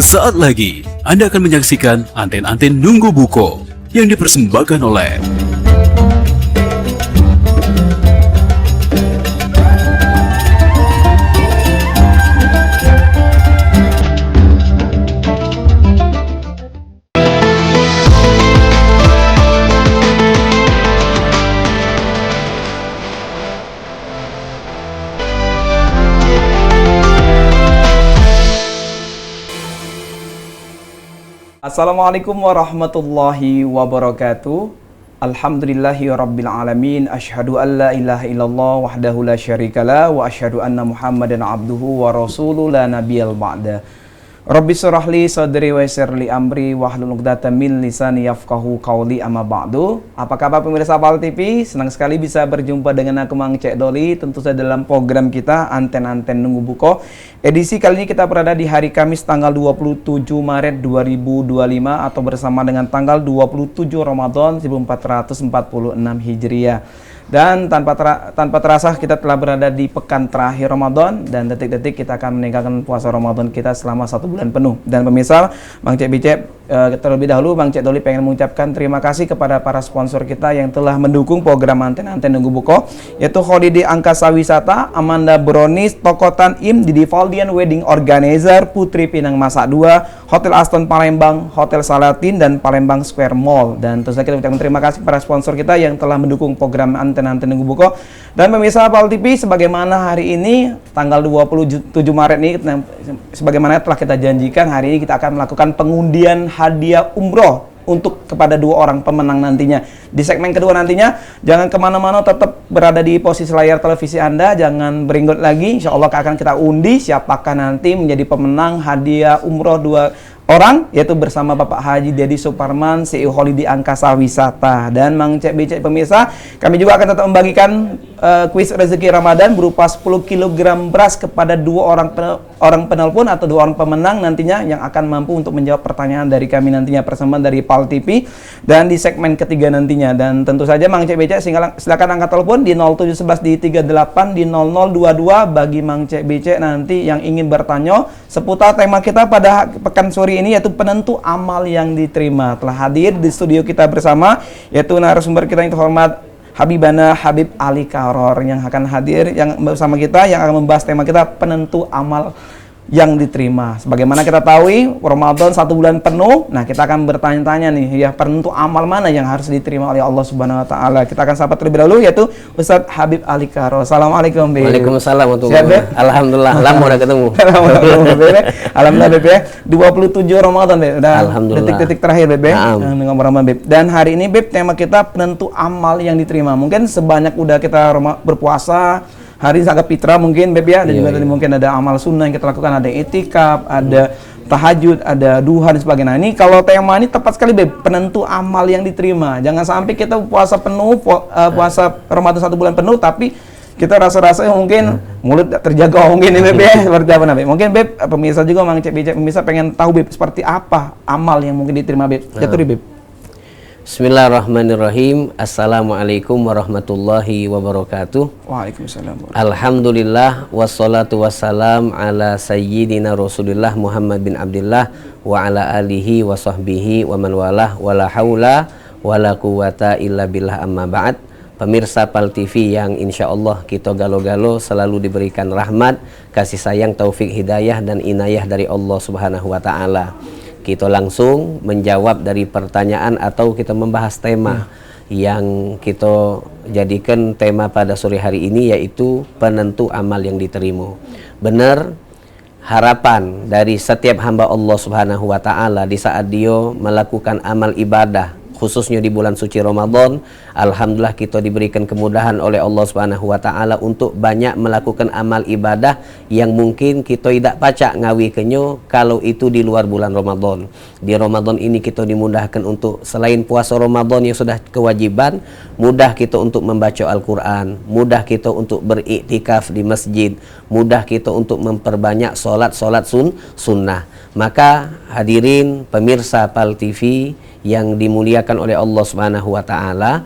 Sesaat lagi, Anda akan menyaksikan Anten-Anten Nunggu Buko yang dipersembahkan oleh Assalamualaikum warahmatullahi wabarakatuh. Alhamdulillahirabbil alamin. Asyhadu an la ilaha illallah wahdahu la syarikalah wa asyhadu anna Muhammadan abduhu wa rasuluhu la nabiyal ba'da. Rabbi shrah li sadri wa yassir li amri wahlul 'uqdatam min lisani yafqahu qawli, amma ba'du. Apa kabar pemirsa PAL TV? Senang sekali bisa berjumpa dengan aku Mang Cek Doli, tentu saja dalam program kita Anten-Anten Nunggu Buko. Edisi kali ini kita berada di hari Kamis tanggal 27 Maret 2025 atau bersama dengan tanggal 27 Ramadan 1446 Hijriah. Dan tanpa terasa kita telah berada di pekan terakhir Ramadan, dan detik-detik kita akan meninggalkan puasa Ramadan kita selama 1 bulan penuh. Dan pemirsa, Bang Cek Bicek, terlebih dahulu Bang Cek Doli pengen mengucapkan terima kasih kepada para sponsor kita yang telah mendukung program Anten-Anten Nunggu Buko, yaitu Holiday Angkasa Wisata, Amanda Brownies, Toko Tan Im, Didi Valdian Wedding Organizer, Putri Pinang Masak 2, Hotel Aston Palembang, Hotel Salatin, dan Palembang Square Mall. Dan tentu saja kita ucapkan terima kasih kepada sponsor kita yang telah mendukung program Anten-Anten Nunggu Buko. Dan pemirsa PAL TV, sebagaimana hari ini tanggal 27 Maret ini, sebagaimana telah kita janjikan, hari ini kita akan melakukan pengundian hadiah umroh untuk kepada 2 orang pemenang nantinya. Di segmen kedua nantinya, jangan kemana-mana, tetap berada di posisi layar televisi Anda, jangan berenggot lagi. Insya Allah akan kita undi siapakah nanti menjadi pemenang hadiah umroh 2 orang, yaitu bersama Bapak Haji Dedi Suparman, CEO Holiday Angkasa Wisata. Dan Mang Cek Bicek pemirsa, kami juga akan tetap membagikan kuis rezeki Ramadan berupa 10 kg beras kepada 2 orang penelpon atau 2 orang pemenang nantinya yang akan mampu untuk menjawab pertanyaan dari kami nantinya, persembahan dari PAL TV dan di segmen ketiga nantinya. Dan tentu saja Mang Cek Bicek silakan angkat telepon di 0711 di 38 di 0022 bagi Mang Cek Bicek nanti yang ingin bertanya seputar tema kita pada pekan sore ini, yaitu penentu amal yang diterima. Telah hadir di studio kita bersama yaitu narasumber kita yang terhormat Habibana Habib Ali Karor yang akan hadir yang bersama kita, yang akan membahas tema kita penentu amal yang diterima. Sebagaimana kita tahu, Ramadan 1 bulan penuh. Nah, kita akan bertanya-tanya nih, ya, penentu amal mana yang harus diterima oleh Allah Subhanahu wa taala. Kita akan sapa terlebih dahulu yaitu Ustadz Habib Ali Karor. Assalamualaikum, Beb. Waalaikumsalam warahmatullahi wabarakatuh. Alhamdulillah, lama udah ketemu. Alhamdulillah, Beb, ya. 27 Ramadan, Beb. Udah detik-detik terakhir, Beb. Dengan Ramadan, Beb. Dan hari ini, Beb, tema kita penentu amal yang diterima. Mungkin sebanyak udah kita berpuasa, hari zakat fitrah mungkin, Beb, ya, dan juga tadi mungkin ada amal sunnah yang kita lakukan, ada itikaf, ada tahajud, ada duha dan sebagainya. Nah, ini kalau tema ini tepat sekali, Beb, penentu amal yang diterima. Jangan sampai kita puasa penuh, puasa Ramadan 1 bulan penuh, tapi kita rasa-rasa mungkin mulut terjaga mungkin nih, Beb, ya. Seperti apa, Beb? Mungkin, Beb, pemirsa juga Mang Cek Bicek pemirsa pengen tahu, Beb, seperti apa amal yang mungkin diterima, Beb. Jatuh, Beb. Bismillahirrahmanirrahim. Assalamualaikum warahmatullahi wabarakatuh. Waalaikumsalam. Alhamdulillah wassalatu wassalam ala sayyidina Rasulillah Muhammad bin Abdullah wa ala alihi wa sahbihi wa man walah wala haula wala quwata illa billah, amma ba'd. Pemirsa PAL TV yang insya Allah kita galo-galo selalu diberikan rahmat, kasih sayang, taufik, hidayah dan inayah dari Allah Subhanahu wa taala. Kita langsung menjawab dari pertanyaan atau kita membahas tema yang kita jadikan tema pada sore hari ini, yaitu penentu amal yang diterima. Benar, harapan dari setiap hamba Allah Subhanahu wa taala di saat dia melakukan amal ibadah, khususnya di bulan suci Ramadan, alhamdulillah kita diberikan kemudahan oleh Allah Subhanahu wa taala untuk banyak melakukan amal ibadah yang mungkin kita tidak pacak ngawi kenyo kalau itu di luar bulan Ramadan. Di Ramadan ini kita dimudahkan untuk selain puasa Ramadan yang sudah kewajiban, mudah kita untuk membaca Al-Qur'an, mudah kita untuk beriktikaf di masjid, mudah kita untuk memperbanyak solat sunnah. Maka hadirin pemirsa PAL TV yang dimuliakan oleh Allah Subhanahu wa taala,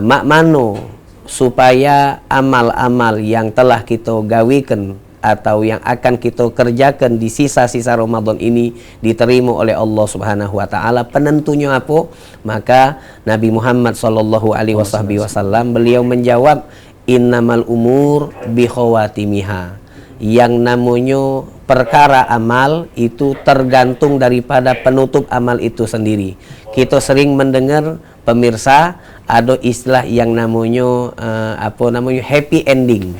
mak mano supaya amal-amal yang telah kita gawikan atau yang akan kita kerjakan di sisa-sisa Ramadan ini diterima oleh Allah Subhanahu wa taala. Penentunya apa? Maka Nabi Muhammad sallallahu alaihi wasallam beliau menjawab, innamal umur bi khawatimiha. Yang namanya perkara amal itu tergantung daripada penutup amal itu sendiri. Kita sering mendengar, pemirsa, ada istilah yang namanya happy ending.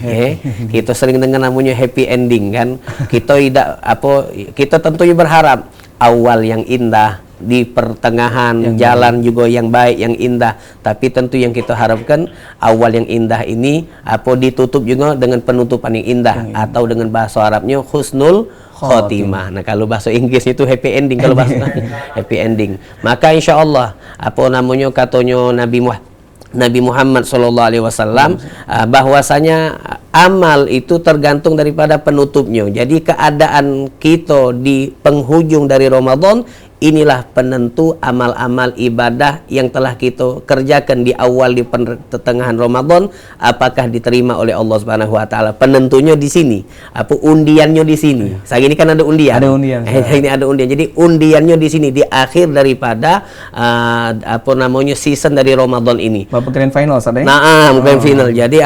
Kita sering dengar namanya happy ending kan. Kita tentunya berharap awal yang indah, di pertengahan jalan juga yang baik, yang indah. Tapi tentu yang kita harapkan awal yang indah ini ditutup juga dengan penutupan yang indah, atau dengan bahasa Arabnya husnul khotimah. Nah, kalau bahasa Inggris itu happy ending, kalau bahasa happy ending. Maka insya Allah katanya Nabi Muhammad SAW bahwasanya amal itu tergantung daripada penutupnya. Jadi keadaan kita di penghujung dari Ramadan, inilah penentu amal-amal ibadah yang telah kita kerjakan di awal, di pertengahan Ramadan, apakah diterima oleh Allah Subhanahu wa taala. Penentunya di sini. Undiannya di sini. Saat ini kan ada undian. Ada undian. Ini ada undian. Jadi undiannya di sini, di akhir daripada season dari Ramadan ini. Bapak grand final sadaya? Grand final. Jadi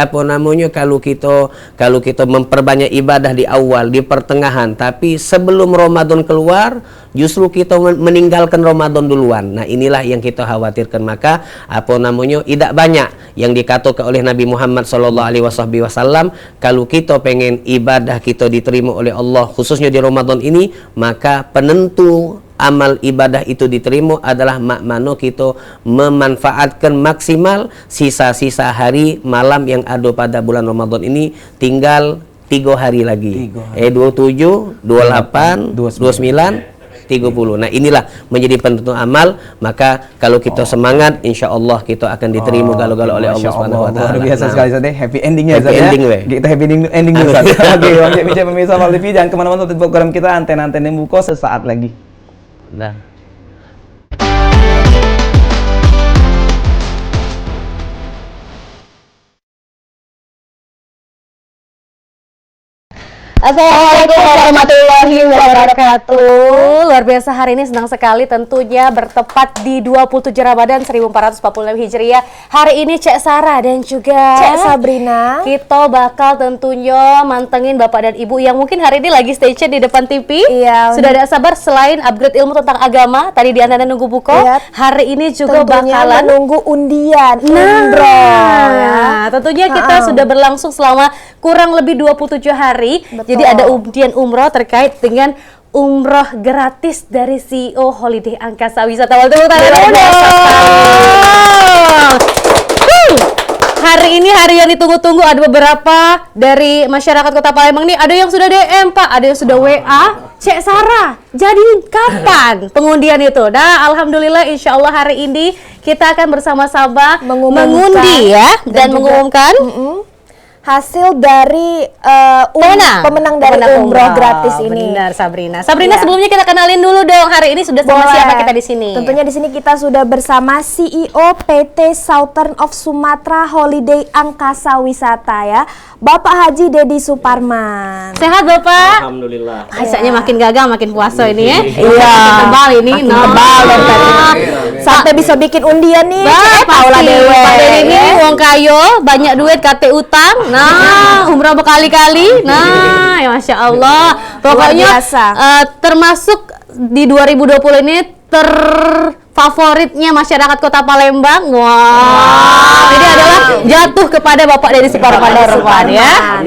kalau kita memperbanyak ibadah di awal, di pertengahan, tapi sebelum Ramadan keluar justru kita meninggalkan Ramadan duluan. Nah, inilah yang kita khawatirkan. Maka tidak banyak yang dikatakan oleh Nabi Muhammad SAW, kalau kita pengen ibadah kita diterima oleh Allah khususnya di Ramadan ini, maka penentu amal ibadah itu diterima adalah makmano kita memanfaatkan maksimal sisa-sisa hari malam yang ada pada bulan Ramadan ini. Tinggal 3 hari lagi. 27, 28, 29, 30. Nah, inilah menjadi penentu amal. Maka kalau kita semangat, insya Allah kita akan diterima galau-galau oleh Allah Subhanahu wa taala. Luar biasa sekali Ustaz. Happy endingnya Ustaz. Happy ending, Kita happy ending Ustaz. Oke, Bang pemirsa Mal TV, jangan kemana-mana, untuk program kita Anten-Anten Buko sesaat lagi. Nah. Assalamualaikum warahmatullahi wabarakatuh. Luar biasa, hari ini senang sekali tentunya bertepat di 27 Ramadan 1446 Hijriah. Hari ini Cek Sarah dan juga Cek Sabrina, kita bakal tentunya mantengin Bapak dan Ibu yang mungkin hari ini lagi stay tune di depan TV. Iya. Sudah ada sabar selain upgrade ilmu tentang agama tadi di Anda Nunggu Buko. Iya. Hari ini juga tentunya bakalan menunggu undian, umroh. Ya. Tentunya kita sudah berlangsung selama kurang lebih 27 hari. Betul. Jadi ada undian umroh terkait dengan umroh gratis dari CEO Holiday Angkasa Wisata. Hari ini hari yang ditunggu-tunggu. Ada beberapa dari masyarakat Kota Palembang nih, ada yang sudah DM Pak, ada yang sudah WA. Cek Sarah, jadi kapan pengundian itu? Nah, alhamdulillah insya Allah hari ini kita akan bersama-sama mengundi ya dan mengumumkan hasil dari pemenang dari umroh gratis ini. Benar, Sabrina. Sabrina, ya. Sebelumnya kita kenalin dulu dong. Hari ini sudah sama siapa kita di sini? Tentunya di sini kita sudah bersama CEO PT Southern of Sumatra Holiday Angkasa Wisata ya, Bapak Haji Dedi Suparman. Sehat Bapak? Alhamdulillah. Kayaknya makin gagal, makin puasa ini ya. Iya. Tebal ini. Tebal dan sampai bisa bikin undian nih. Paula Dewe. Pak Dedi ini wong kayo, banyak duit, kate utang. Nah, umrah berkali-kali. Nah, ya Masya Allah. Pokoknya termasuk di 2020 ini favoritnya masyarakat Kota Palembang. Wah. Ini adalah jatuh kepada Bapak Dedi Suparman ya.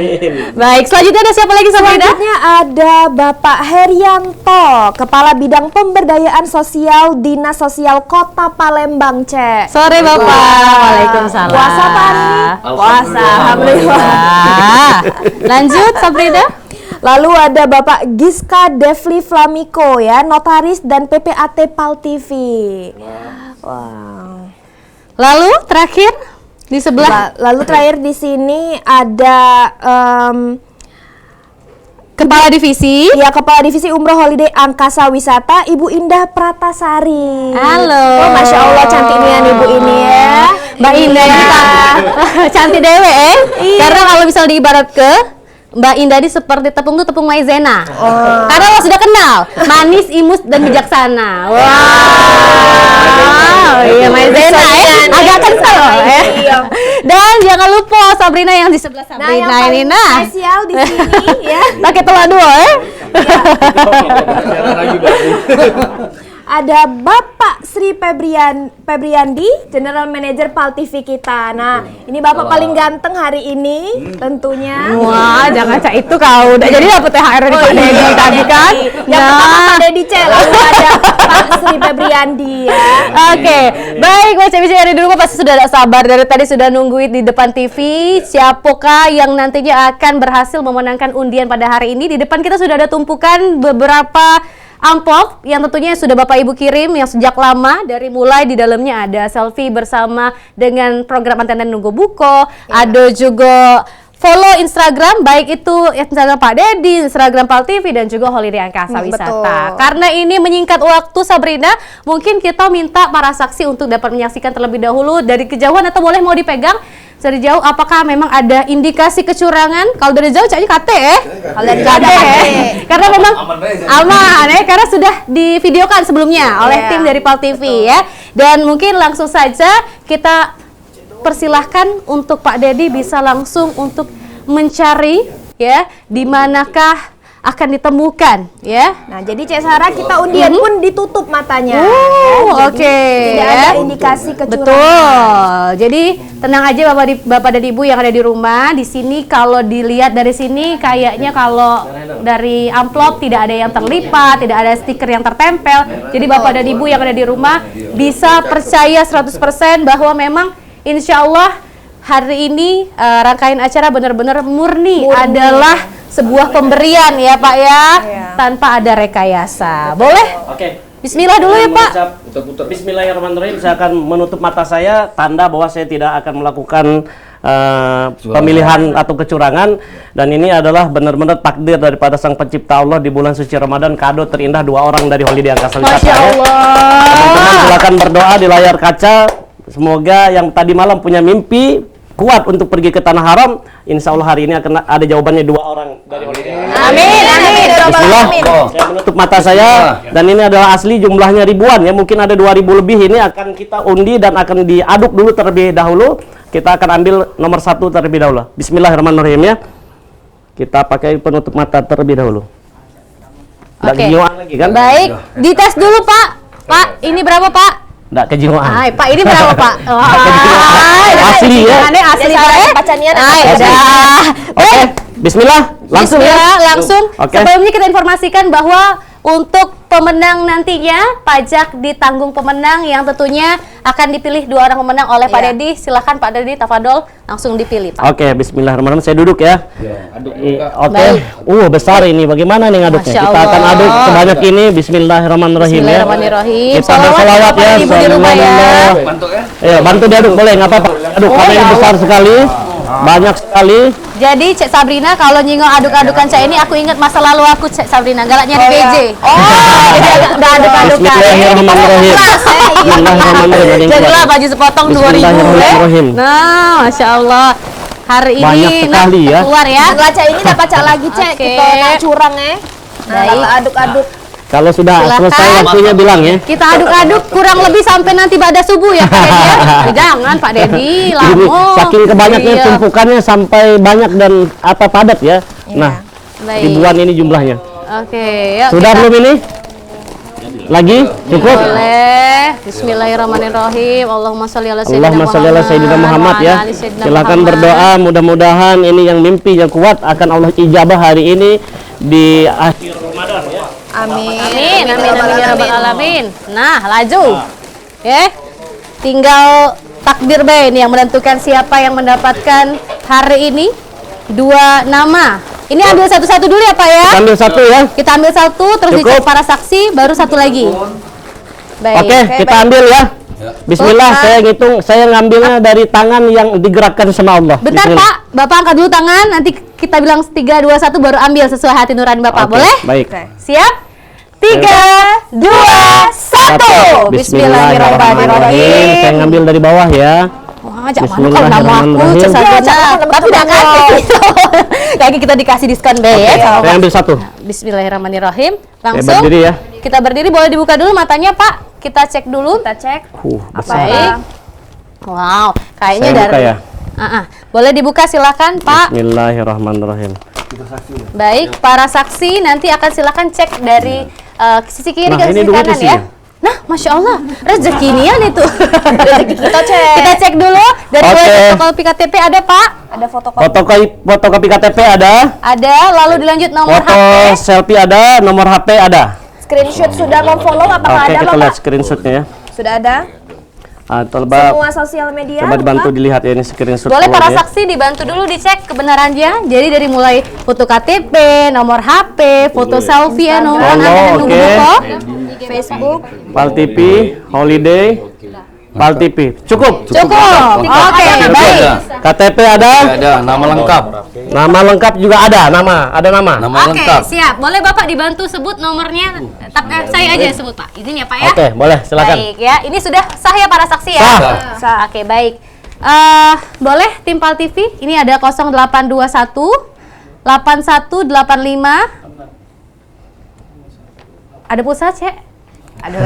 Baik, selanjutnya ada siapa lagi Sabrina? Selanjutnya ada Bapak Herianto, Kepala Bidang Pemberdayaan Sosial Dinas Sosial Kota Palembang, Cek. Sore Bapak. Waalaikumsalam. Puasa Pak nih? Puasa, alhamdulillah. Lanjut Sabrina. Lalu ada Bapak Giska Devli Flamiko ya, notaris dan PPAT Pal TV. Wow. Lalu terakhir di sebelah. Lalu terakhir di sini ada Kepala Divisi. Ya, Kepala Divisi Umroh Holiday Angkasa Wisata, Ibu Indah Pratasari. Halo. Oh, Masya Allah cantiknya Ibu ini ya. Mbak Indah kita cantik dewe Karena kalau misal diibarat ke Mbak Indah ini seperti tepung tuh tepung maizena. Karena lo sudah kenal, manis, imut dan bijaksana. Wow, iya maizena ya, agak kental ya. Dan jangan lupa Sabrina yang di sebelah Sabrina ini, nah spesial di sini ya. pakai telur dua ya. Ada Bapak Sri Febriandi, General Manager PAL TV kita. Nah, ini Bapak paling ganteng hari ini tentunya. Wah, jangan cak itu kau udah jadi dapat THR dari Pak Dedi tadi kan. Yang pertama Pak Dedi C, lalu ada Pak Sri Febriandi ya. Oke, baik Mas Cebi dari dulu pasti sudah tidak sabar dari tadi sudah nungguin di depan TV siapakah yang nantinya akan berhasil memenangkan undian pada hari ini. Di depan kita sudah ada tumpukan beberapa amplop yang tentunya sudah Bapak Ibu kirim yang sejak lama, dari mulai di dalamnya ada selfie bersama dengan program Anten Nunggu Buko, ada juga follow Instagram, baik itu Instagram Pak Dedi, Instagram PAL TV dan juga Holiday Angkasa Wisata. Betul. Karena ini menyingkat waktu Sabrina, mungkin kita minta para saksi untuk dapat menyaksikan terlebih dahulu dari kejauhan atau boleh mau dipegang dari jauh, apakah memang ada indikasi kecurangan? Kalau dari jauh caknya KT ya. Kalau dari jauh ya. Karena memang aman ya, karena sudah divideokan sebelumnya oleh tim dari PAL TV ya. Dan mungkin langsung saja kita persilahkan untuk Pak Dedi bisa langsung untuk mencari ya di manakah akan ditemukan ya. Nah, jadi Cek Sarah kita undian pun ditutup matanya. Oke. Tidak ada indikasi kecurangan. Betul. Jadi tenang aja Bapak dan Ibu yang ada di rumah. Di sini kalau dilihat dari sini kayaknya kalau dari amplop tidak ada yang terlipat, tidak ada stiker yang tertempel. Jadi Bapak dan Ibu yang ada di rumah bisa percaya 100% bahwa memang insya Allah hari ini rangkaian acara benar-benar murni adalah sebuah pemberian ya Pak ya, tanpa ada rekayasa. Boleh? Oke. Bismillah dulu ya Pak. Bismillahirrahmanirrahim. Saya akan menutup mata saya, tanda bahwa saya tidak akan melakukan pemilihan atau kecurangan. Dan ini adalah benar-benar takdir daripada Sang Pencipta Allah di bulan suci Ramadan. Kado terindah 2 orang dari Holiday Angkasa Wisata. Masya Allah. Teman-teman silakan berdoa di layar kaca. Semoga yang tadi malam punya mimpi kuat untuk pergi ke tanah haram, insya Allah hari ini akan ada jawabannya 2 orang dari Holiday. Amin, amin. Bismillah. Saya menutup mata saya dan ini adalah asli jumlahnya ribuan ya, mungkin ada 2000 lebih. Ini akan kita undi dan akan diaduk dulu terlebih dahulu. Kita akan ambil nomor 1 terlebih dahulu. Bismillahirrahmanirrahim ya. Kita pakai penutup mata terlebih dahulu. Oke. Lagi kan? Baik, dites dulu Pak. Pak, ini berapa Pak? Nggak kejiwaan. Ay, Pak ini berapa Pak? Asli ya. Asli Pak. Bacanya Oke, bismillah. Langsung Bismillah, ya. langsung. Oke. Sebelumnya kita informasikan bahwa untuk pemenang nantinya pajak ditanggung pemenang yang tentunya akan dipilih 2 orang pemenang oleh Pak Dedi. Silakan Pak Dedi, tafadol langsung dipilih Pak. Oke, bismillahirrahmanirrahim. Saya duduk ya. Oke. Baik. Besar ini. Bagaimana nih ngaduknya? Masya Kita akan Allah. aduk sebanyak ini. Bismillahirrahmanirrahim ya. Bismillahirrahmanirrahim. Kita berselawat ya. Ibu di rumah ya. Ayo, bantu diaduk boleh, nggak apa-apa. Aduh, karena ini besar sekali. Banyak sekali. Jadi Cek Sabrina kalau nyinggung aduk-adukan Cek ini aku ingat masa lalu aku Cek Sabrina galaknya di PJ. Jadi agak aduk-adukan. Bismillahirrahmanirrahim. Bismillahirrahmanirrahim. Jadilah baju sepotong 2000 Bismillahirrahmanirrahim. Nah, Masya Allah. Hari ini Banyak sekali ya. keluar ya. Ngaca ini dapat cak lagi Cek. Oke. Kita tak curang ya. Nah, Baik. aduk-aduk. Kalau sudah Silakan. selesai waktunya bilang ya. Kita aduk-aduk kurang lebih sampai nanti pada subuh ya Pak Dedi ya. Jangan Pak Dedi, Ini lama. saking kebanyaknya Iya. tumpukannya sampai banyak dan padat ya. Nah, Baik. ribuan ini jumlahnya. Oke, yuk Sudah kita- belum ini? Lagi? Cukup? Boleh. Bismillahirrahmanirrahim. Allahumma sholli ala Allahumma sholli ala Sayyidina Muhammad ya. wa ala ali Sayyidina Silakan Muhammad. berdoa, mudah-mudahan ini yang mimpi yang kuat akan Allah ijabah hari ini di akhir Ramadan ya. Amin. Amin, amin, amin ya rabbal alamin. Nah, laju. Ya. Tinggal takdir bae ini yang menentukan siapa yang mendapatkan hari ini 2 nama. Ini ambil satu-satu dulu ya Pak ya. Kita ambil satu ya. Kita ambil satu, terus Cukup. dicek para saksi, baru satu lagi. Baik. Oke, kita ambil ya. Bismillah, Bapak. saya ngitung, saya ngambilnya dari tangan yang digerakkan sama Allah. Bentar Bismillah. Pak, Bapak angkat dulu tangan, nanti kita bilang 3, 2, 1 baru ambil sesuai hati nurani Bapak, Oke, boleh? Baik. Siap? 3, 2, 1. Bismillahirrahmanirrahim. Saya ngambil dari bawah ya. Jangan kok nama aku tapi udah kasih. Lagi kita dikasih diskon deh ya. Saya ambil satu. Bismillahirrahmanirrahim. Langsung berdiri ya. kita berdiri, boleh dibuka dulu matanya Pak. Kita cek dulu. Kita cek. Baik. Wow, kayaknya Saya dari buka ya. Boleh dibuka silakan Pak. Bismillahirrahmanirrahim. Baik, para saksi nanti akan silakan cek dari sisi kiri ke ini sisi duit kanan isinya. ya. Nah, Masya Allah, rezekinian itu. Kita cek dulu dari fotokopi KTP ada Pak. Ada fotokopi. Fotokopi KTP ada. Ada, lalu dilanjut nomor Foto HP. selfie ada, nomor HP ada. Screenshot sudah memfollow apakah Oke, ada kita lihat Bapak? screenshotnya ya. Sudah ada. Coba Sosial media. dibantu dilihat ya ini screenshot. Boleh para awalnya. saksi dibantu dulu dicek kebenarannya. Jadi dari mulai foto KTP, nomor HP, foto selfie ya, nomor Follow, oke. Facebook. Pal TV, Holiday, Pal TV. Cukup. Cukup. Oke, baik. KTP ada. Ada nama lengkap. Nama lengkap juga ada nama. Nama Oke, lengkap. siap. Boleh Bapak dibantu sebut nomornya? Saya aja sebut Pak. Izin ya Pak ya. Oke, boleh silakan. Baik ya. Ini sudah sah ya para saksi ya? Sah. Oke, baik. Boleh tim Pal TV? Ini ada 0821 8185. Ada pulsa, Cek? Aduh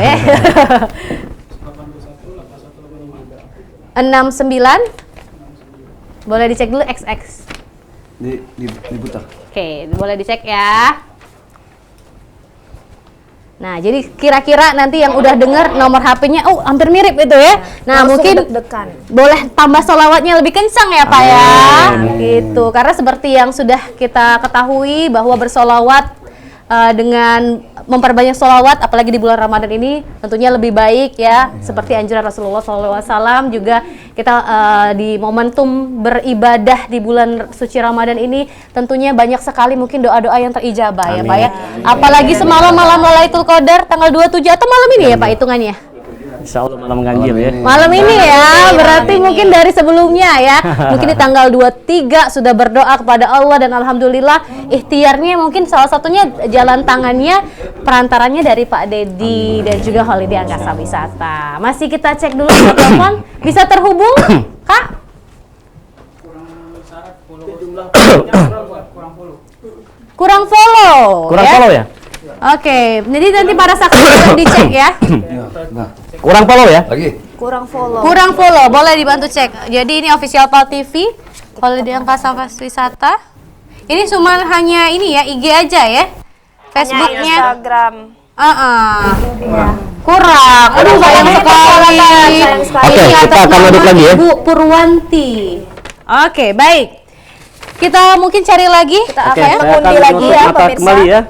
69. Boleh dicek dulu XX. Diputar. Oke, boleh dicek ya. Nah, jadi kira-kira nanti yang udah denger nomor HP-nya, hampir mirip itu ya. Nah, Langsung mungkin deg-degan. boleh tambah sholawatnya lebih kencang ya Pak ya. Gitu, karena seperti yang sudah kita ketahui bahwa bersolawat dengan memperbanyak sholawat, apalagi di bulan Ramadan ini tentunya lebih baik ya. Seperti anjuran Rasulullah SAW juga kita di momentum beribadah di bulan suci Ramadan ini tentunya banyak sekali mungkin doa-doa yang terijabah ya Pak ya. Apalagi semalam malam Lailatul Qadar tanggal 27 atau malam ini ya Pak hitungannya. Insya Allah malam ganjil ya. Malam ini ya, berarti mungkin dari sebelumnya ya. Mungkin di tanggal 23 sudah berdoa kepada Allah dan alhamdulillah ikhtiarnya mungkin salah satunya jalan tangannya perantaranya dari Pak Dedi dan juga Holiday Angkasa Wisata. Masih kita cek dulu ke telepon, bisa terhubung Kak? Kurang follow. Kurang follow ya? Oke, jadi nanti para saksi boleh dicek ya. Kurang follow ya? Lagi. Kurang follow. Kurang follow, boleh dibantu cek. Jadi ini official Pal TV, Holiday Angkasa Wisata. Ini cuma hanya ini ya, IG aja ya. Facebooknya. Instagram. Kurang. Aduh sayang sekali. Oke, Ini kita atas akan nama aduk lagi ya. Ibu Purwanti. Oke, baik. Kita mungkin cari lagi. Kita Oke, akan saya akan mengundi lagi menutup ya mata pemirsa. kembali ya.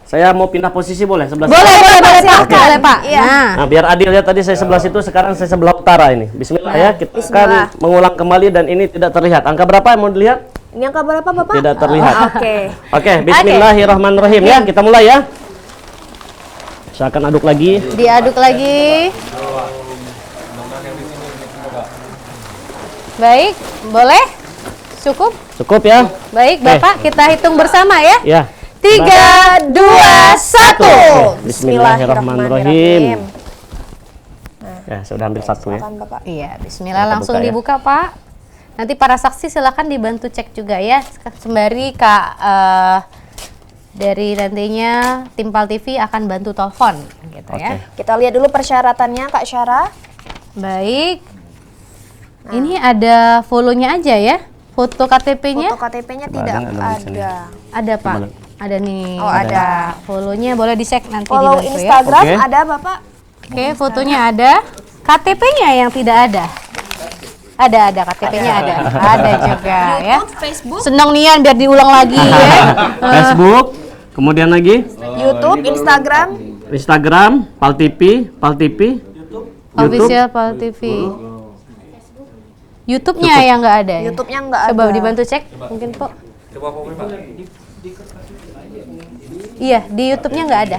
Saya mau pindah posisi boleh sebelah Boleh, sini? boleh Pak. Silakan. Boleh Pak. Iya. Nah. Nah, biar adil ya, tadi saya sebelah situ, sekarang saya sebelah utara ini. Bismillah ya, kita Bismillah. akan mengulang kembali dan ini tidak terlihat. Angka berapa yang mau dilihat? Ini angka berapa Bapak? Tidak terlihat. Oke. Oke, bismillahirrahmanirrahim ya, kita mulai ya. Saya akan aduk lagi. Diaduk lagi. Baik, boleh? Cukup? Cukup ya? Baik, Bapak, kita hitung bersama ya. Ya. 3, 2, 1. Bismillahirrahmanirrahim. Ya, sudah ambil satu ya. Silakan, Bapak. Iya, bismillah Kita langsung buka ya. dibuka, Pak. Nanti para saksi silakan dibantu cek juga ya. Sembari Kak dari nantinya tim Pal TV akan bantu telepon gitu ya. Kita lihat dulu persyaratannya Kak Syara. Baik. Ini ada follow-nya aja ya. Foto KTP-nya Foto KTP-nya tidak ada di sini. ada. ada, Pak. Ada nih. Oh, ada. Follow-nya boleh dicek nanti Follow dibantu ya. Instagram Oke. ada Bapak? Oke, fotonya ada. KTP-nya yang tidak ada. Ada KTP-nya ada. Ada juga ya. Facebook, Senang nian biar diulang lagi ya. Facebook, kemudian lagi YouTube, Instagram, Pal TV, YouTube. Official Pal TV. YouTube-nya yang nggak ada. Ya? YouTube-nya nggak ada. Coba dibantu cek mungkin, Pak. Iya, di YouTube-nya nggak ada.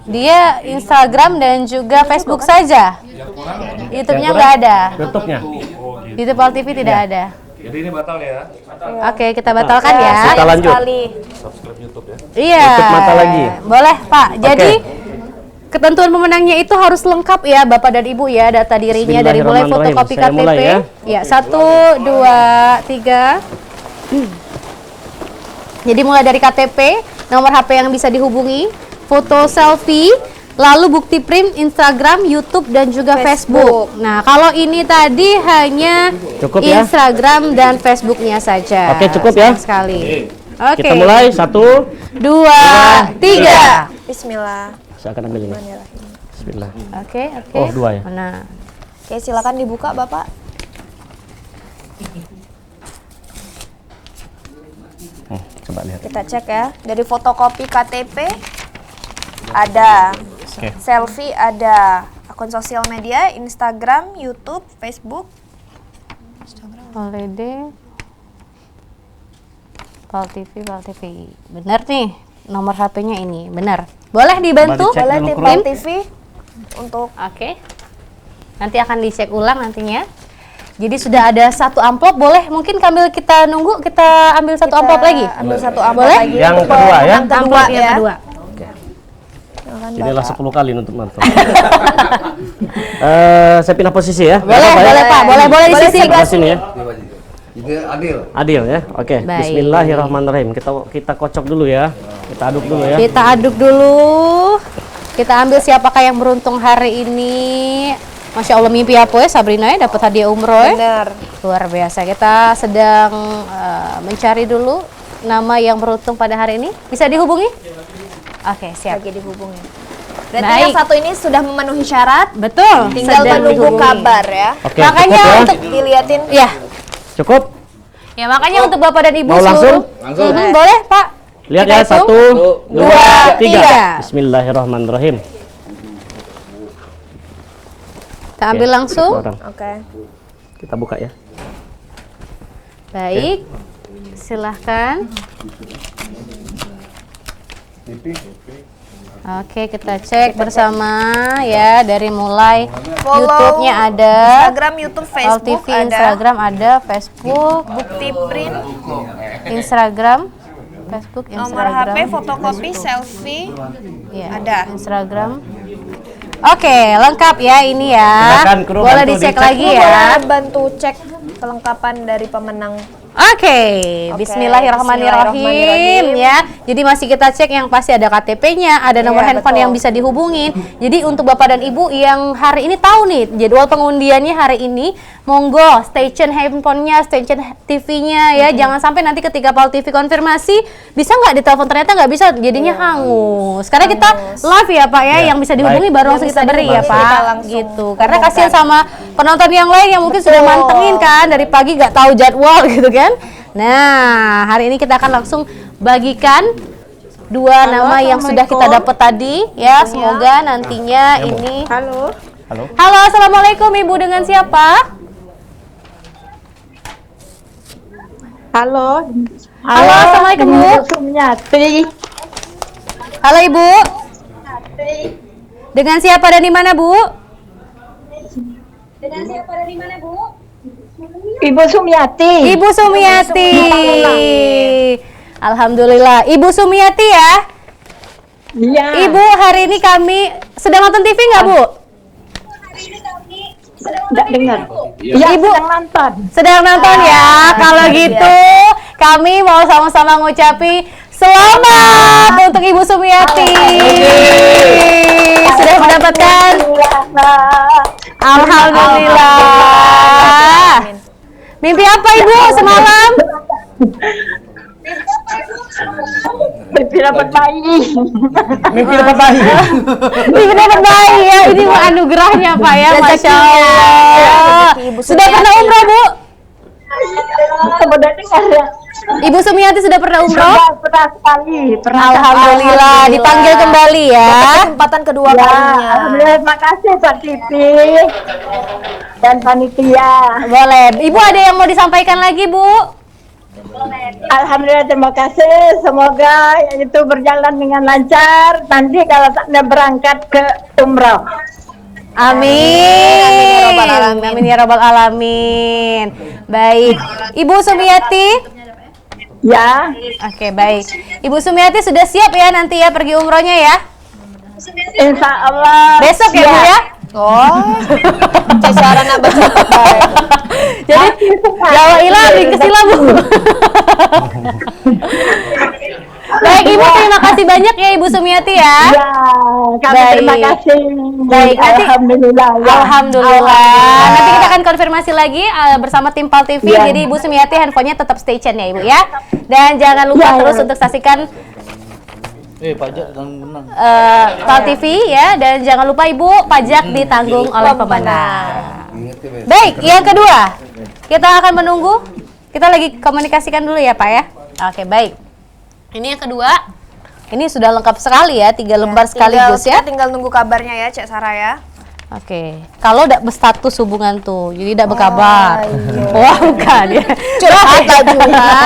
Dia Instagram dan juga Facebook saja. YouTube-nya nggak ada. YouTube-nya. YouTube Pal TV tidak ada. Jadi ini batal ya. Oke, kita batalkan ya. Kita lanjut. Sekali. Iya. Tutup mata lagi. Boleh, Pak. Jadi ketentuan pemenangnya itu harus lengkap ya Bapak dan Ibu ya, data dirinya dari mulai Bismillahirrahmanirrahim. fotokopi Saya KTP. mulai ya. Ya, 1, 2, 3. Jadi mulai dari KTP, nomor HP yang bisa dihubungi, foto selfie, lalu bukti print Instagram, YouTube dan juga Facebook. Nah, kalau ini tadi hanya Cukup ya? Instagram dan Facebooknya saja. Oke, cukup ya? Sayang sekali. Oke. Kita mulai 1. 2, 3. Bismillah. Saya akan ambil ini. Bismillah. Oke. Oh, 2 ya. Mana? Oke, silakan dibuka Bapak. Coba lihat. Kita cek ya. Dari fotokopi KTP ada, Oke. selfie ada, akun sosial media, Instagram, YouTube, Facebook. OLED, PAL TV. Benar nih, nomor HP-nya ini, benar. Boleh dibantu? Coba dicek Boleh dulu, tim Kru. PAL TV untuk Oke. Nanti akan dicek ulang nantinya. Jadi sudah ada 1 amplop, boleh mungkin kita nunggu, kita ambil 1 amplop lagi. ambil 1 amplop Boleh? lagi. Yang untuk kedua ya? pemenang kedua Amplop yang ya. kedua. Silakan, Inilah Bapak. 10 kali untuk nonton. Saya pindah posisi ya. Boleh, Nggak apa-apa ya? boleh Pak, boleh di sisi. Sebelah sini ya. Juga adil. Adil ya. Oke. Baik. Bismillahirrahmanirrahim. Kita kocok dulu ya. Kita aduk dulu ya. Kita aduk dulu. Kita ambil siapakah yang beruntung hari ini. Masya Allah, mimpi apa ya Sabrina ya, dapat hadiah umroh ya. Benar. Luar biasa. Kita sedang mencari dulu nama yang beruntung pada hari ini. Bisa dihubungi? Oke, siap. Lagi dihubungi. Berarti Baik. yang satu ini sudah memenuhi syarat. Betul. Tinggal sedang menunggu dihubungi. kabar ya. Oke. Makanya cukup ya. untuk Diliatin. ya, Cukup. ya makanya untuk Bapak dan Ibu Mau langsung? Langsung. Boleh, Pak. Lihat Kita ya. hitung. 1, 2, 3. 3. Bismillahirrahmanirrahim. Kita ambil langsung. Orang. Oke. Kita buka ya. Baik. Silahkan. Oke, kita cek bersama ya, dari mulai Follow YouTube-nya ada, Instagram, YouTube, PAL Facebook TV, ada. Instagram ada, Facebook, Bukti print, Instagram, Facebook, nomor Instagram, HP, fotokopi, selfie. ya, ada. Instagram. Oke, lengkap ya ini ya. Silakan, kru, Boleh bantu dicek dicek. lagi Boleh ya. bantu cek kelengkapan dari pemenang. Oke, bismillahirrahmanirrahim bismillahirrahmanirrahim. ya. Jadi masih kita cek yang pasti ada KTP-nya, ada nomor Iya, handphone betul. yang bisa dihubungin. Jadi untuk Bapak dan Ibu yang hari ini tahu nih jadwal pengundiannya hari ini, monggo stay tune handphonenya, stay tune TV-nya ya. Jangan sampai nanti ketika PAL TV konfirmasi bisa nggak ditelepon, ternyata nggak bisa, jadinya hangus. Karena kita live ya Pak ya, yang bisa dihubungi baru langsung Yang kita bisa beri ya dihubungi, kita Pak. langsung Gitu. Karena umumkan. kasihan sama penonton yang lain yang mungkin sudah mantengin kan dari pagi nggak tahu jadwal gitu kan. Nah, hari ini kita akan langsung bagikan 2 nama yang sudah kita dapat tadi ya. Semoga nantinya ini. Halo. Halo, assalamualaikum Ibu, dengan siapa? Halo. Halo, assalamualaikum Bu. Sumiati. Halo Ibu. Dengan siapa dan di mana Bu? Ibu Sumiati. Ibu Sumiati. Alhamdulillah. Ibu Sumiati ya. Iya. Ibu, hari ini kami sedang nonton TV nggak Bu? Tidak dengar. Iya, Ibu sedang nonton. sedang nonton ya. Kalau gitu, kami mau sama-sama ngucapi selamat untuk Ibu Sumiati. Sudah mendapatkan. Alhamdulillah. Mimpi apa Ibu semalam? Mimpi dapat bayi. Mimpi dapat bayi. Mimpi dapat bayi ya. Ini mah anugerahnya Pak ya, Masya Allah. Rezeki Ibu Sudah pernah Sumiati. umroh Bu? Sudah dengar ya. Ibu Sumiati sudah pernah umroh? Pernah sekali. Pernah. Alhamdulillah, dipanggil kembali ya. Kesempatan kedua Ya, kalinya. alhamdulillah, terima kasih Pak Titi dan panitia. Boleh. Ibu ada yang mau disampaikan lagi Bu? Alhamdulillah, terima kasih. Semoga itu berjalan dengan lancar. Nanti kalau Anda berangkat ke umroh. Amin. Amin ya Rabbal Alamin. Amin ya Rabbal Alamin. Baik. Ibu Sumiati. Ya, Oke, baik. Ibu Sumiati sudah siap ya nanti ya pergi umrohnya ya? Insya Allah. Besok ya Bu ya? Oh, cara nambah cepat baik. Jadi Jawa ilah dikasih Bu. Baik Ibu, terima kasih banyak ya Ibu Sumiati ya. Ya, kami terima Baik. kasih. Baik, nanti Alhamdulillah. Ya. Alhamdulillah. Nanti kita akan konfirmasi lagi bersama tim Pal TV. Ya. Jadi Ibu Sumiati handphonenya tetap stay tune ya Ibu ya. Dan jangan lupa Ya, terus ya. untuk saksikan pajak dan menang. Pal TV ya. Dan jangan lupa Ibu, pajak ditanggung oleh pemenang. Baik, yang kedua kita akan menunggu. Kita lagi komunikasikan dulu ya Pak ya. Oke, baik. Ini yang kedua. Ini sudah lengkap sekali ya, 3 lembar sekaligus ya. Tinggal nunggu kabarnya ya, Cek Sarah ya. Oke, kalau udah berstatus hubungan tuh, jadi udah berkabar. Wah, bukan ya. Curhat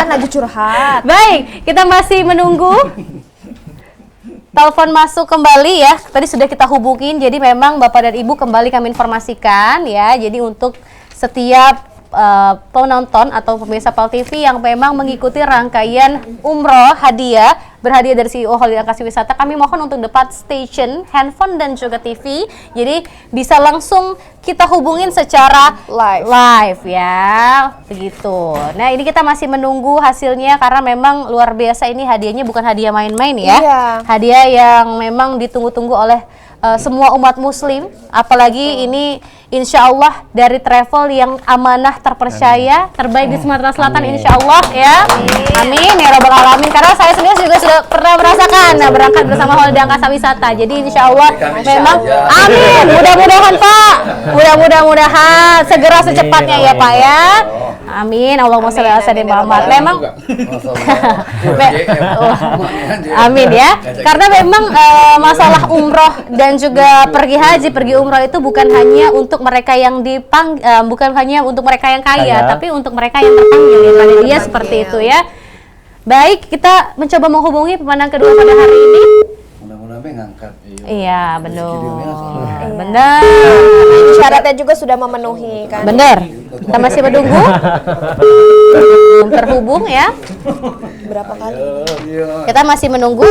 lagi curhat. Baik, kita masih menunggu telepon masuk kembali ya. Tadi sudah kita hubungin, jadi memang Bapak dan Ibu kembali kami informasikan ya. Jadi untuk setiap penonton atau pemirsa Pal TV yang memang mengikuti rangkaian umroh hadiah berhadiah dari CEO Holiday Angkasa Wisata, kami mohon untuk dapat station, handphone dan juga TV. Jadi bisa langsung kita hubungin secara live ya, begitu. Nah ini kita masih menunggu hasilnya karena memang luar biasa, ini hadiahnya bukan hadiah main-main ya. Iya. Hadiah yang memang ditunggu-tunggu oleh semua umat muslim, apalagi ini insya Allah dari travel yang amanah, terpercaya, terbaik di Sumatera Selatan, insya Allah ya. Amin ya Rabbal Alamin. Karena saya sendiri juga sudah pernah merasakan berangkat bersama Holiday Angkasa Wisata. Jadi insya Allah memang, amin. Mudah-mudahan Pak, mudah-mudahan segera secepatnya ya Pak ya. Amin. Allahumma sholli ala sayyidina Muhammad. Memang amin ya. Karena memang masalah umroh dan juga pergi haji, pergi umroh itu bukan hanya untuk mereka yang bukan hanya untuk mereka yang kaya, tapi untuk mereka yang terpanggil ya panitia seperti itu ya. Baik, kita mencoba menghubungi pemenang kedua pada hari ini. Mudah-mudahan ngangkat. Iya, benar. Benar. Syaratnya juga sudah memenuhi kan. Benar. Kita masih menunggu. Belum terhubung ya. Berapa kali? Kita masih menunggu.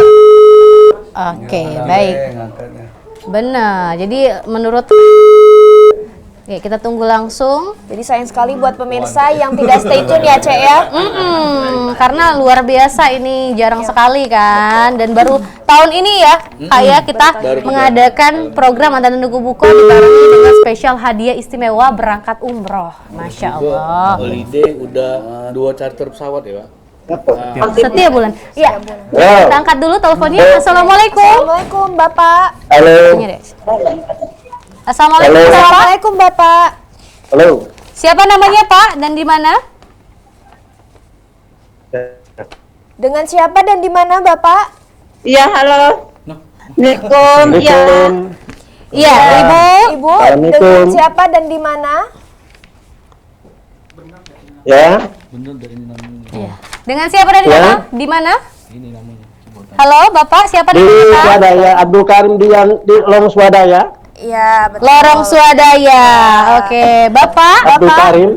Oke, baik. Benar. Jadi menurut Oke, kita tunggu langsung. Jadi sayang sekali buat pemirsa yang tidak stay tune ya, Cek ya. Karena luar biasa ini jarang sekali kan, dan baru tahun ini ya, kayak kita mengadakan program Antara Nunggu Buko dibarengi dengan spesial hadiah istimewa berangkat umroh. Masya Allah. Holiday udah 2 charter pesawat ya, Pak? Setiap bulan. Iya. Kita angkat dulu teleponnya. Assalamualaikum. Assalamualaikum, Bapak. Halo. Ini deh. Assalamualaikum. Assalamualaikum, Bapak. Halo. Siapa namanya Pak dan di mana? Dengan siapa dan di mana, Bapak? Iya, halo. Assalamualaikum. Ya. Iya, Ibu. Ibu, dengan siapa dan di mana? Ya. Dengan siapa dan di mana? Di mana? Halo, Bapak, siapa Di namanya Pak? Swadaya, Abdul Karim di Lorong Swadaya. Iya, betul. Lorong Swadaya. Oke, Bapak. Abdul Karim.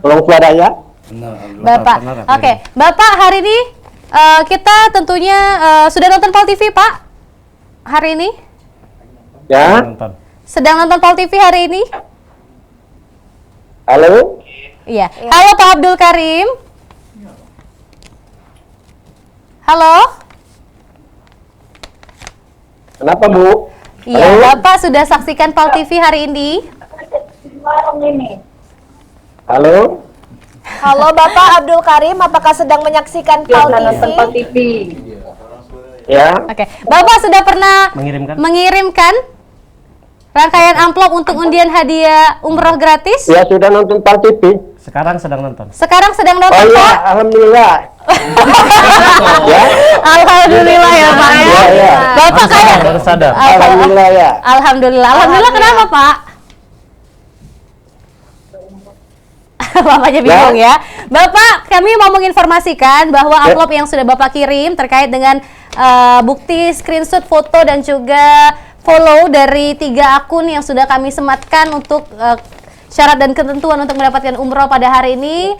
Lorong Swadaya. Bapak. Oke, Bapak hari ini kita tentunya sudah nonton Pal TV, Pak? Hari ini? Ya. Sedang nonton Pal TV hari ini? Halo. Iya. Halo Pak Abdul Karim. Halo. Kenapa, Bu? Iya, Bapak sudah saksikan Pal TV hari ini? Halo. Halo, Bapak Abdul Karim, apakah sedang menyaksikan Pal TV? Ya. Oke. Bapak sudah pernah Mengirimkan? rangkaian amplop untuk undian hadiah umroh gratis? Ya, sudah nonton Pal TV. Sekarang sedang Oh nonton, iya, Pak? alhamdulillah. Ya. Alhamdulillah ya, Pak ya. Ya, ya. Bapak kayak Alhamdulillah ya. Alhamdulillah. Alhamdulillah kenapa, Pak? Bapaknya bingung ya. Bapak, kami mau menginformasikan bahwa amplop yang sudah Bapak kirim terkait dengan bukti screenshot foto dan juga follow dari 3 akun yang sudah kami sematkan untuk syarat dan ketentuan untuk mendapatkan umroh pada hari ini,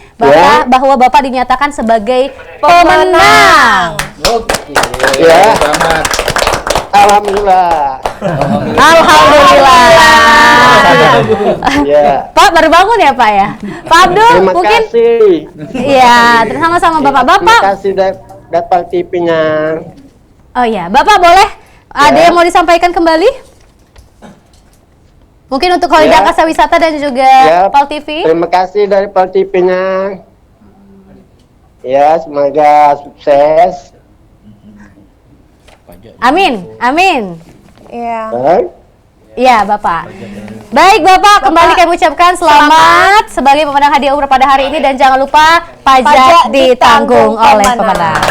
bahwa Bapak dinyatakan sebagai pemenang. Ya. Alhamdulillah. Alhamdulillah. Ya. Pak baru bangun ya Pak ya. Pak Abdul Terima mungkin. kasih. Iya, sama-sama Bapak-bapak. Terima kasih dapat TV-nya. Oh iya, Bapak boleh ada yang mau disampaikan kembali? Mungkin untuk Holiday Angkasa Wisata dan juga PAL TV. Terima kasih dari PAL TV-nya. Ya, semoga sukses. Amin, amin. Iya. Iya, Bapak. Baik, Bapak, kembali kami ucapkan selamat sebagai pemenang hadiah umroh pada hari ini dan jangan lupa pajak ditanggung oleh pemenang.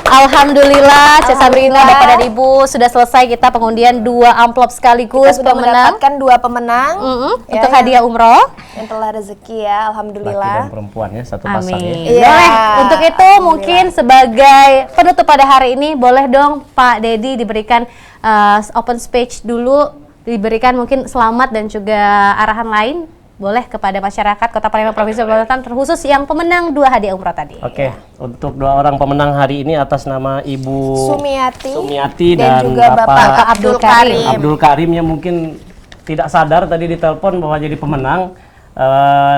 Alhamdulillah, Cek Sabrina, Bapak dan Ibu sudah selesai kita pengundian 2 amplop sekaligus Kita sudah mendapatkan 2 pemenang untuk hadiah umroh yang telah rezeki ya, alhamdulillah. Laki dan perempuan ya, satu pasang ya. Amin. Boleh, untuk itu mungkin sebagai penutup pada hari ini boleh dong Pak Dedi diberikan open speech dulu, diberikan mungkin selamat dan juga arahan lain boleh kepada masyarakat Kota Palembang Provinsi Sumatera Selatan terkhusus yang pemenang 2 hadiah umroh tadi. Oke, untuk 2 orang pemenang hari ini atas nama Ibu Sumiati dan juga Bapak Abdul Karim. Abdul Karim yang mungkin tidak sadar tadi ditelepon bahwa jadi pemenang.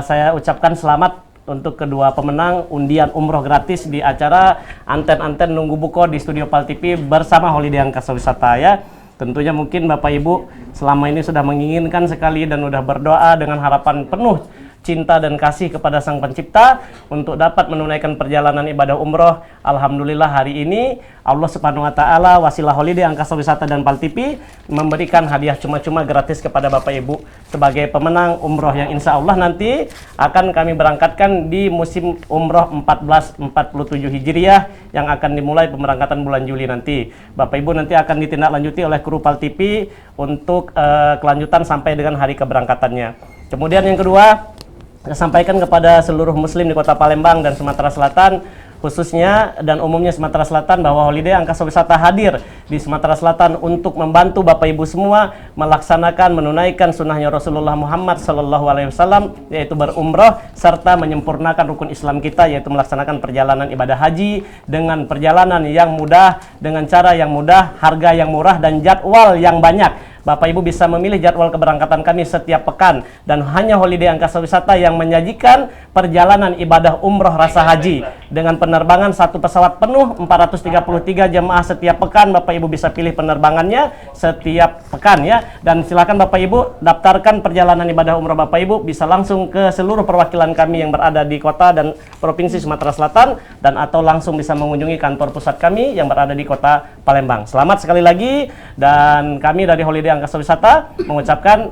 Saya ucapkan selamat untuk kedua pemenang undian umroh gratis di acara Anten-Anten Nunggu Buko di Studio PAL TV bersama Holiday Angkasa Wisata ya. Tentunya mungkin Bapak Ibu selama ini sudah menginginkan sekali dan sudah berdoa dengan harapan penuh cinta dan kasih kepada Sang Pencipta untuk dapat menunaikan perjalanan ibadah umroh. Alhamdulillah hari ini Allah Subhanahu wa taala wasilah Holiday Angkasa Wisata dan PAL TV memberikan hadiah cuma-cuma gratis kepada Bapak Ibu sebagai pemenang umroh yang insya Allah nanti akan kami berangkatkan di musim umroh 1447 Hijriah yang akan dimulai pemberangkatan bulan Juli nanti. Bapak Ibu nanti akan ditindaklanjuti oleh kru PAL TV untuk kelanjutan sampai dengan hari keberangkatannya. Kemudian yang kedua, saya sampaikan kepada seluruh muslim di Kota Palembang dan Sumatera Selatan khususnya dan umumnya Sumatera Selatan bahwa Holiday Angkasa Wisata hadir di Sumatera Selatan untuk membantu Bapak Ibu semua melaksanakan menunaikan sunnahnya Rasulullah Muhammad SAW yaitu berumroh serta menyempurnakan rukun Islam kita yaitu melaksanakan perjalanan ibadah haji dengan perjalanan yang mudah, dengan cara yang mudah, harga yang murah dan jadwal yang banyak. Bapak Ibu bisa memilih jadwal keberangkatan kami setiap pekan dan hanya Holiday Angkasa Wisata yang menyajikan perjalanan ibadah umroh rasa haji dengan penerbangan satu pesawat penuh 433 jemaah setiap pekan. Bapak Ibu bisa pilih penerbangannya setiap pekan ya, dan silakan Bapak Ibu daftarkan perjalanan ibadah umroh Bapak Ibu bisa langsung ke seluruh perwakilan kami yang berada di kota dan provinsi Sumatera Selatan dan atau langsung bisa mengunjungi kantor pusat kami yang berada di Kota Palembang. Selamat sekali lagi, dan kami dari Holiday Angkasa Wisata mengucapkan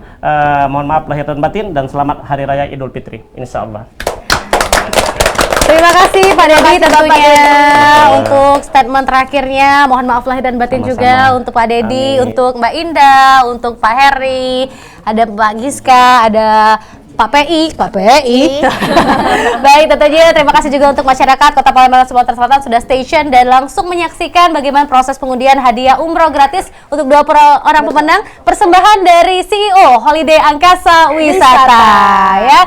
mohon maaf lahir dan batin dan selamat Hari Raya Idul Fitri insya Allah. Terima kasih Pak Dedi tentunya untuk statement terakhirnya. Mohon maaf lahir dan batin juga untuk Pak Dedi, untuk Mbak Indah, untuk Pak Heri, ada Pak Giska, ada Pak PI. Baik, tentunya terima kasih juga untuk masyarakat Kota Palembang dan Sumatera Selatan sudah station dan langsung menyaksikan bagaimana proses pengundian hadiah umroh gratis untuk 2 orang pemenang persembahan dari CEO Holiday Angkasa Wisata ya.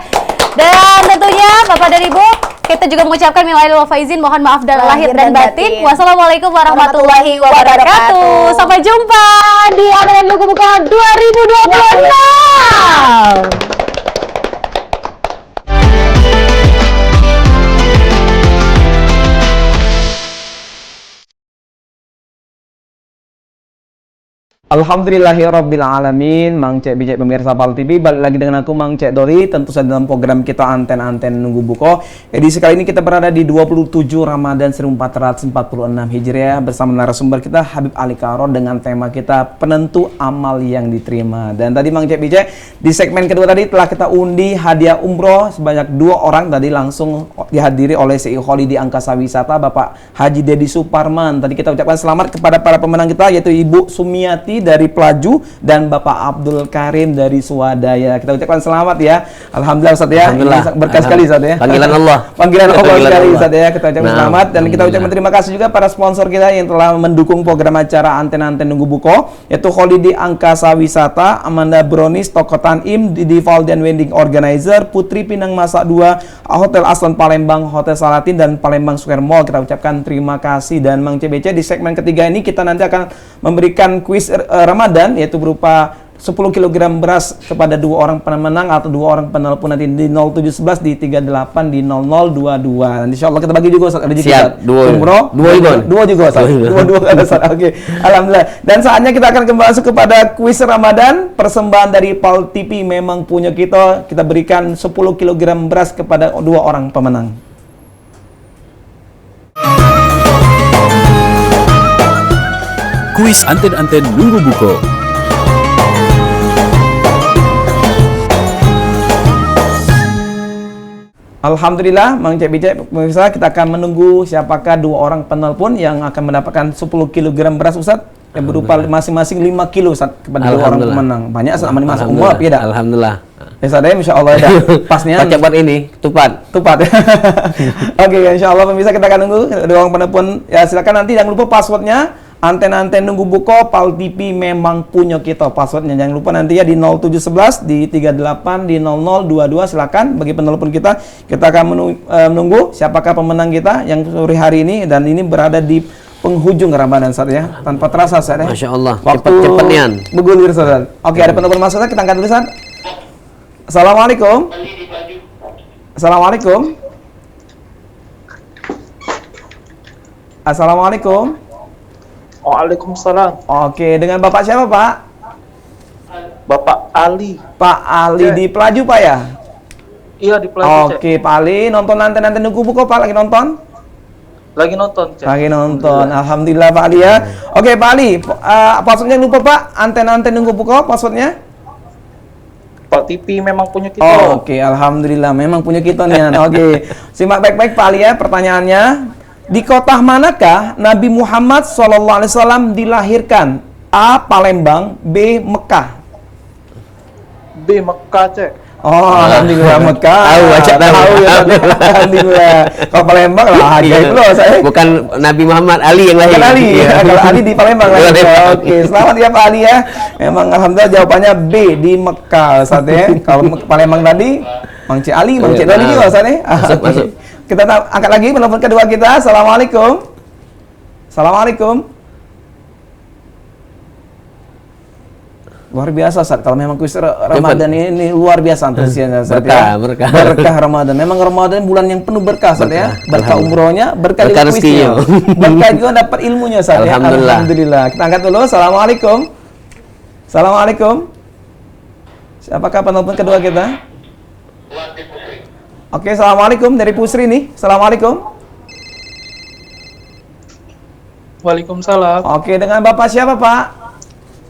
Dan tentunya Bapak dan Ibu, kita juga mengucapkan minal aidin wal faizin, mohon maaf dan lahir dan batin. Wassalamualaikum warahmatullahi wabarakatuh. Sampai jumpa di Anten Nunggu Buko 2026. Alhamdulillahirrabbilalamin. Mang Cek Bijak pemirsa PAL TV, balik lagi dengan aku Mang Cek Dori, tentu saja dalam program kita Anten-Anten Nunggu Buko. Edisi kali ini kita berada di 27 Ramadan 1446 Hijriah bersama narasumber kita Habib Ali Karo dengan tema kita penentu amal yang diterima. Dan tadi Mang Cek Bijak di segmen kedua tadi telah kita undi hadiah umroh sebanyak 2 orang tadi langsung dihadiri oleh CEO Holiday Angkasa Wisata Bapak Haji Dedi Suparman. Tadi kita ucapkan selamat kepada para pemenang kita yaitu Ibu Sumiati dari Pelaju dan Bapak Abdul Karim dari Swadaya. Kita ucapkan selamat ya. Alhamdulillah Ustaz ya. Alhamdulillah. Ini berkah sekali Ustaz ya. Panggilan Allah. Panggilan Allah Panggilan sekali Allah. Ustaz ya. Kita ucapkan Nah, selamat dan kita ucapkan alhamdulillah. terima kasih juga para sponsor kita yang telah mendukung program acara Anten-Anten Nunggu Buko, yaitu Holiday Angkasa Wisata, Amanda Brownies, Toko Tanim, Didi Valdian Wedding Organizer, Putri Pinang Masak 2, Hotel Aston Palembang, Hotel Salatin, dan Palembang Square Mall. Kita ucapkan terima kasih. Dan Mang CBC, di segmen ketiga ini kita nanti akan memberikan kuis Ramadan, yaitu berupa 10 kg beras kepada 2 orang pemenang atau 2 orang penelpon nanti di 0711, di 38, di 0022. Nanti insya Allah kita bagi juga Ustaz. Ada juga Siap, Ustaz. dua Umroh, juga juga Ustaz. Dua Ustaz. Oke. Alhamdulillah. Dan saatnya kita akan kembali masuk kepada kuis Ramadan, persembahan dari PAL TV memang punya kita. Kita berikan 10 kg beras kepada 2 orang pemenang. Kuis Anten-Anten Nunggu Buko. Alhamdulillah, Mang Cek Bicek, pemirsa, kita akan menunggu siapakah 2 orang penelpon yang akan mendapatkan 10 kg beras Ustaz, yang berupa masing-masing 5 kilo Ustaz kepada 2 orang pemenang. Banyak Ustaz, aman masuk umur ya dah. Alhamdulillah. Ya Ustaz ya, insyaallah ya. Pasnya Pakai buat ini, tupat. Oke, insyaallah pemirsa, kita akan nunggu 2 orang penelpon. Ya silakan, nanti jangan lupa passwordnya. Anten-Anten Nunggu Buko, PAL TV memang punya kita passwordnya. Jangan lupa nanti ya di 0711, di 38, di 0022. Silakan bagi penelpon kita. Kita akan menunggu siapakah pemenang kita yang sore hari ini, dan ini berada di penghujung Ramadan Ustaz ya. Tanpa terasa Ustaz ya. Masya Allah, Waktu cepet nian. bergulir Ustaz. Oke, ada penelpon masuk Ustaz, kita angkat dulu Ustaz. Assalamualaikum. Assalamualaikum. Assalamualaikum. Waalaikumsalam. Oke, dengan Bapak siapa Pak? Bapak Ali. Pak Ali di Pelaju Pak ya? Iya di Pelaju. Oke, Pak Ali nonton Anten-Anten Nunggu Buko Pak, lagi nonton? Lagi nonton. Cek. Lagi nonton. Alhamdulillah Pak Ali ya. Oke Pak Ali, passwordnya lupa Pak. Anten-Anten Nunggu Buko passwordnya? Pak TV memang punya kita. Oke, alhamdulillah memang punya kita nih. Oke, simak baik-baik Pak Ali ya pertanyaannya. Di kota manakah Nabi Muhammad SAW dilahirkan? A. Palembang, B. Mekah. B. Mekah cek. Oh, alhamdulillah Mekah. Tahu, baca tahu. Ya, alhamdulillah. Kalau Palembang lah harga itu loh saya. Bukan Nabi Muhammad, Ali yang lahir. Bukan Ali. Iya. Kalau Ali di Palembang lah. Oke, selamat ya Pak Ali ya. Memang alhamdulillah jawabannya B, di Mekah Ustaz ya. Kalau Palembang tadi Mang Cik Ali, Mang Cik Doli juga Ustaz ya. Masuk. Kita angkat lagi penelpon kedua kita. Assalamualaikum. Assalamualaikum. Luar biasa Ustaz, kalau memang kuis Ramadan ini luar biasa antusiasnya Ustaz ya. Berkah Ramadan. Memang Ramadan bulan yang penuh berkah Ustaz ya. Berkah umrohnya, berkah kuisnya. Berkah juga dapat ilmunya Ustaz ya. Alhamdulillah. Kita angkat dulu. Assalamualaikum. Assalamualaikum. Siapakah penelpon kedua kita? Oke, assalamualaikum dari Pusri nih. Assalamualaikum. Waalaikumsalam. Oke, dengan Bapak siapa Pak?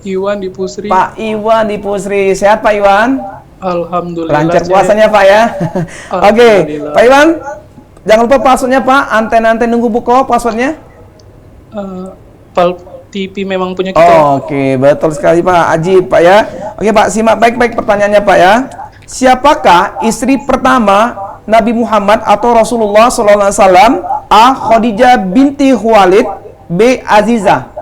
Iwan di Pusri. Pak Iwan di Pusri. Sehat Pak Iwan? Alhamdulillah. Lancar puasanya Pak ya. Oke, Pak Iwan, jangan lupa passwordnya Pak. Anten-Anten Nunggu Buko passwordnya. PAL TV memang punya kita. Oke, betul sekali Pak. Ajib Pak ya. Oke Pak, simak baik-baik pertanyaannya Pak ya. Siapakah istri pertama Nabi Muhammad atau Rasulullah SAW? A. Khadijah binti Khuwailid, B. Azizah.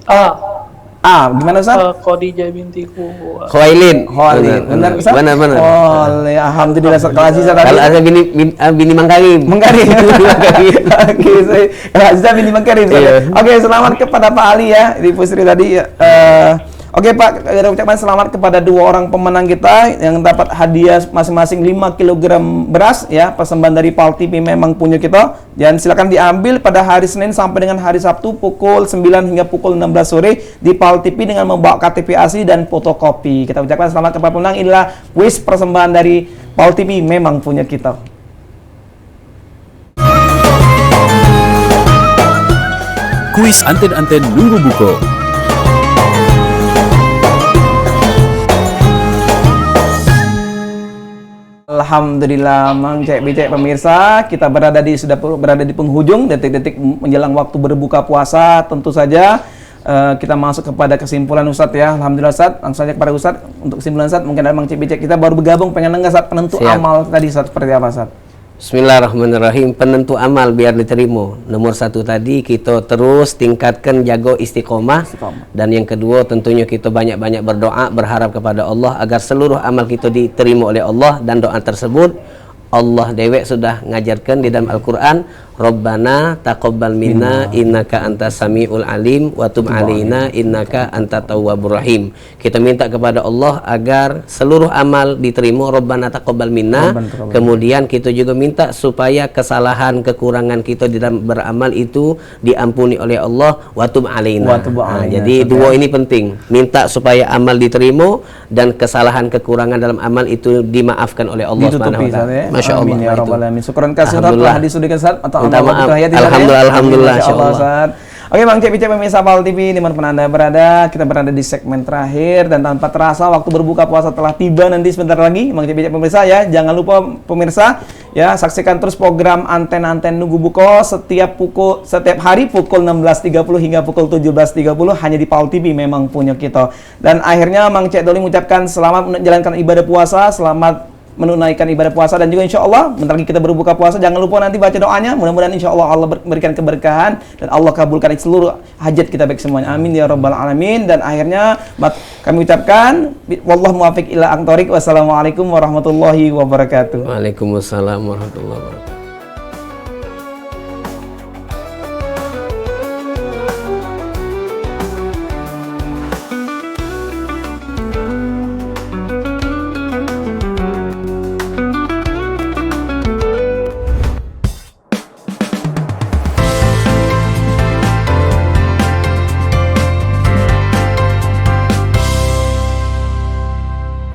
A. Gimana Ustaz? Khadijah binti Khuwailid. Benar Ustaz? Benar. Oh, alhamdulillah Ustaz. Kalau Azizah tadi. Kalau ada bini Mangkarim. Oke, Azizah binti Mangkarim. Oke, selamat kepada Pak Ali ya di Pusri tadi. Oke Pak, kita ucapkan selamat kepada 2 orang pemenang kita yang dapat hadiah masing-masing 5 kg beras ya, persembahan dari PAL TV memang punya kita. Dan silakan diambil pada hari Senin sampai dengan hari Sabtu pukul 9 hingga pukul 16 sore di PAL TV dengan membawa KTP asli dan fotokopi. Kita ucapkan selamat kepada pemenang. Inilah kuis persembahan dari PAL TV memang punya kita. Kuis Anten-Anten Nunggu Buko. Alhamdulillah Mang Cek Bicek pemirsa, kita sudah berada di penghujung detik-detik menjelang waktu berbuka puasa. Tentu saja kita masuk kepada kesimpulan Ustadz ya. Alhamdulillah Ustadz, langsung saja kepada Ustadz untuk kesimpulan Ustadz. Mungkin ada Mang Cik kita baru bergabung, pengen nggak Ustadz penentu Siap. amal tadi Ustadz seperti apa Ustadz? Bismillahirrahmanirrahim. Penentu amal biar diterima. Nomor 1 tadi kita terus tingkatkan jaga istiqomah. Dan yang kedua tentunya kita banyak-banyak berdoa, berharap kepada Allah agar seluruh amal kita diterima oleh Allah. Dan doa tersebut Allah dewek sudah ngajarkan di dalam Al-Quran, Rabbana taqabbal minna innaka antas samiul alim wa tub alaina innaka antat tawwabur rahim. Kita minta kepada Allah agar seluruh amal diterima, Rabbana taqabbal minna. Kemudian kita juga minta supaya kesalahan kekurangan kita di dalam beramal itu diampuni oleh Allah, wa tub alaina. Jadi dua ini penting, minta supaya amal diterima dan kesalahan kekurangan dalam amal itu dimaafkan oleh Allah Subhanahu wa taala. Masya Allah. Amin ya rabbal alamin. Syukran kasih telah disudikan Ustaz atau minta maaf. Alhamdulillah. Insyaallah. Oke Bang Cik pemirsa Pal TV dimanapun Anda berada, kita berada di segmen terakhir dan tanpa terasa waktu berbuka puasa telah tiba nanti sebentar lagi. Bang Cik pemirsa ya, jangan lupa pemirsa ya, saksikan terus program Anten Nunggu Buko setiap hari pukul 16.30 hingga pukul 17.30 hanya di Pal TV memang punya kita. Dan akhirnya Bang Cik Doli mengucapkan selamat menjalankan ibadah puasa, selamat menunaikan ibadah puasa dan juga insya Allah bentar lagi kita berbuka puasa. Jangan lupa nanti baca doanya, mudah-mudahan insya Allah Allah berikan keberkahan dan Allah kabulkan seluruh hajat kita baik semuanya, amin ya rabbal alamin. Dan akhirnya kami ucapkan wallahu muwaffiq ila aqthoriq. Wassalamualaikum warahmatullahi wabarakatuh. Waalaikumsalam warahmatullahi wabarakatuh.